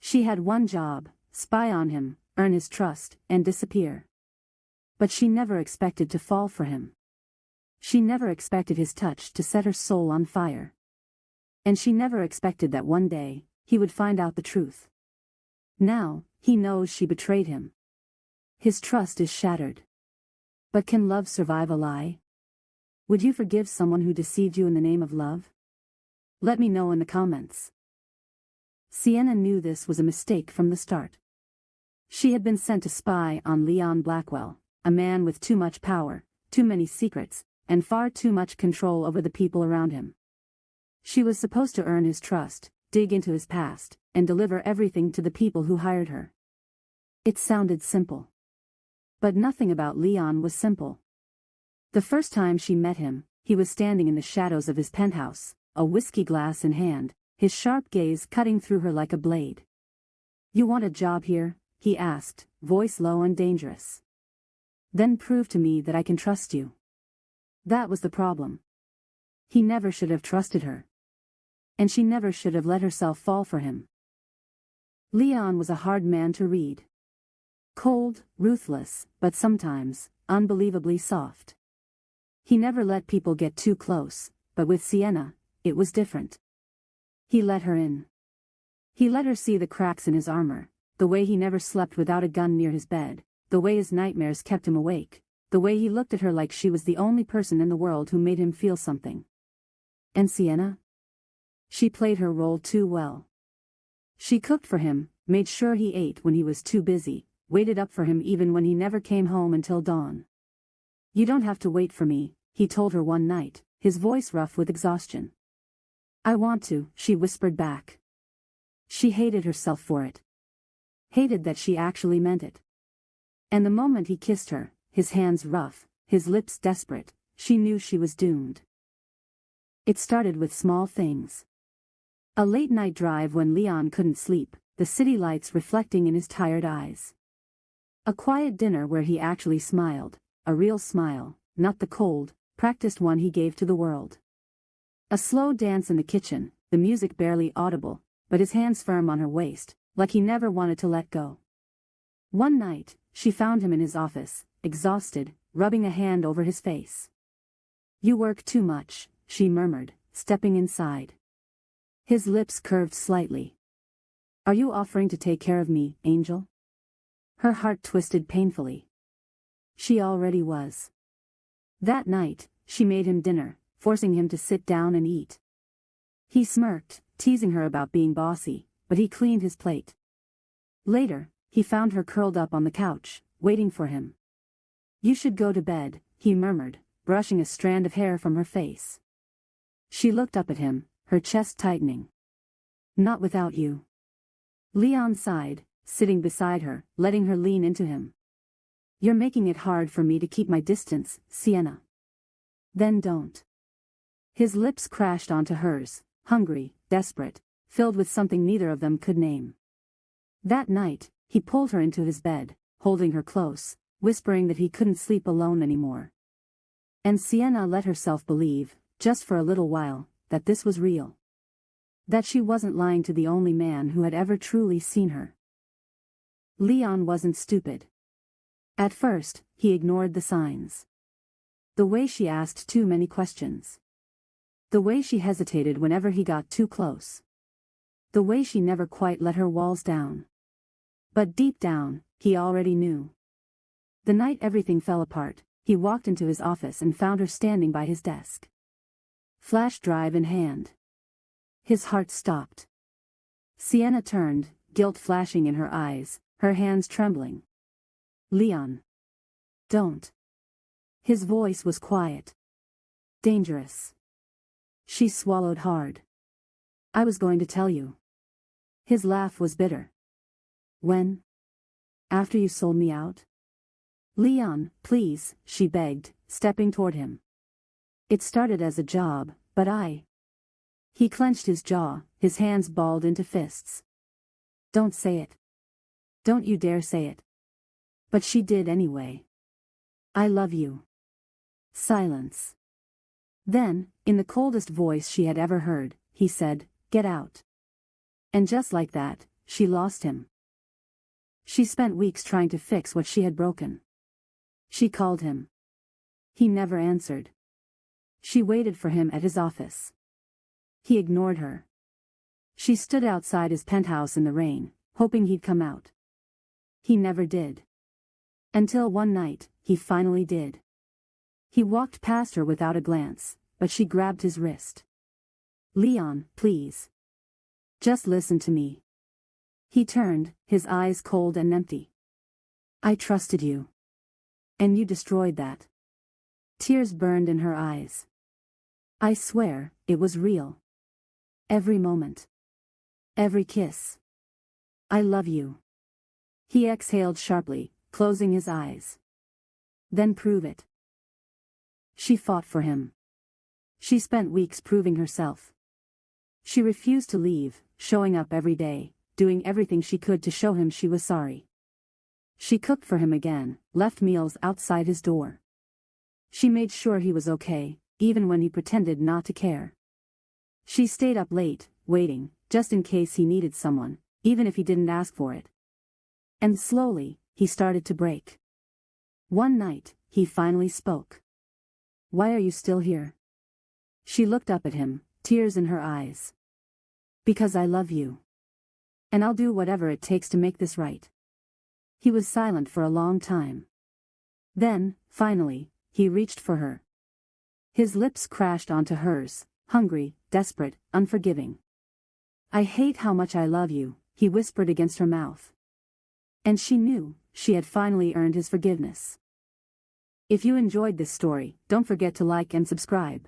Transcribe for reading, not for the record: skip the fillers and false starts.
She had one job: spy on him, earn his trust, and disappear. But she never expected to fall for him. She never expected his touch to set her soul on fire. And she never expected that one day, he would find out the truth. Now, he knows she betrayed him. His trust is shattered. But can love survive a lie? Would you forgive someone who deceived you in the name of love? Let me know in the comments. Sienna knew this was a mistake from the start. She had been sent to spy on Leon Blackwell, a man with too much power, too many secrets, and far too much control over the people around him. She was supposed to earn his trust, dig into his past, and deliver everything to the people who hired her. It sounded simple. But nothing about Leon was simple. The first time she met him, he was standing in the shadows of his penthouse, a whiskey glass in hand, his sharp gaze cutting through her like a blade. "You want a job here?" he asked, voice low and dangerous. "Then prove to me that I can trust you." That was the problem. He never should have trusted her. And she never should have let herself fall for him. Leon was a hard man to read. Cold, ruthless, but sometimes, unbelievably soft. He never let people get too close, but with Sienna, it was different. He let her in. He let her see the cracks in his armor, the way he never slept without a gun near his bed, the way his nightmares kept him awake, the way he looked at her like she was the only person in the world who made him feel something. And Sienna? She played her role too well. She cooked for him, made sure he ate when he was too busy, waited up for him even when he never came home until dawn. "You don't have to wait for me," he told her one night, his voice rough with exhaustion. "I want to," she whispered back. She hated herself for it. Hated that she actually meant it. And the moment he kissed her, his hands rough, his lips desperate, she knew she was doomed. It started with small things. A late-night drive when Leon couldn't sleep, the city lights reflecting in his tired eyes. A quiet dinner where he actually smiled, a real smile, not the cold, practiced one he gave to the world. A slow dance in the kitchen, the music barely audible, but his hands firm on her waist, like he never wanted to let go. One night, she found him in his office, exhausted, rubbing a hand over his face. "You work too much," she murmured, stepping inside. His lips curved slightly. "Are you offering to take care of me, Angel?" Her heart twisted painfully. She already was. That night, she made him dinner, forcing him to sit down and eat. He smirked, teasing her about being bossy, but he cleaned his plate. Later, he found her curled up on the couch, waiting for him. "You should go to bed," he murmured, brushing a strand of hair from her face. She looked up at him, her chest tightening. "Not without you." Leon sighed, sitting beside her, letting her lean into him. "You're making it hard for me to keep my distance, Sienna." "Then don't." His lips crashed onto hers, hungry, desperate, filled with something neither of them could name. That night, he pulled her into his bed, holding her close, whispering that he couldn't sleep alone anymore. And Sienna let herself believe, just for a little while, that this was real. That she wasn't lying to the only man who had ever truly seen her. Leon wasn't stupid. At first, he ignored the signs. The way she asked too many questions. The way she hesitated whenever he got too close. The way she never quite let her walls down. But deep down, he already knew. The night everything fell apart, he walked into his office and found her standing by his desk. Flash drive in hand. His heart stopped. Sienna turned, guilt flashing in her eyes, her hands trembling. "Leon. Don't." His voice was quiet. Dangerous. She swallowed hard. "I was going to tell you." His laugh was bitter. "When? After you sold me out?" "Leon, please," she begged, stepping toward him. "It started as a job, but I..." He clenched his jaw, his hands balled into fists. "Don't say it. Don't you dare say it." But she did anyway. "I love you." Silence. Then, in the coldest voice she had ever heard, he said, "Get out." And just like that, she lost him. She spent weeks trying to fix what she had broken. She called him. He never answered. She waited for him at his office. He ignored her. She stood outside his penthouse in the rain, hoping he'd come out. He never did. Until one night, he finally did. He walked past her without a glance, but she grabbed his wrist. "Leon, please. Just listen to me." He turned, his eyes cold and empty. "I trusted you. And you destroyed that." Tears burned in her eyes. "I swear, it was real. Every moment. Every kiss. I love you." He exhaled sharply, closing his eyes. "Then prove it." She fought for him. She spent weeks proving herself. She refused to leave, showing up every day, doing everything she could to show him she was sorry. She cooked for him again, left meals outside his door. She made sure he was okay, even when he pretended not to care. She stayed up late, waiting, just in case he needed someone, even if he didn't ask for it. And slowly, he started to break. One night, he finally spoke. "Why are you still here?" She looked up at him, tears in her eyes. "Because I love you. And I'll do whatever it takes to make this right." He was silent for a long time. Then, finally, he reached for her. His lips crashed onto hers, hungry, desperate, unforgiving. "I hate how much I love you," he whispered against her mouth. And she knew, she had finally earned his forgiveness. If you enjoyed this story, don't forget to like and subscribe.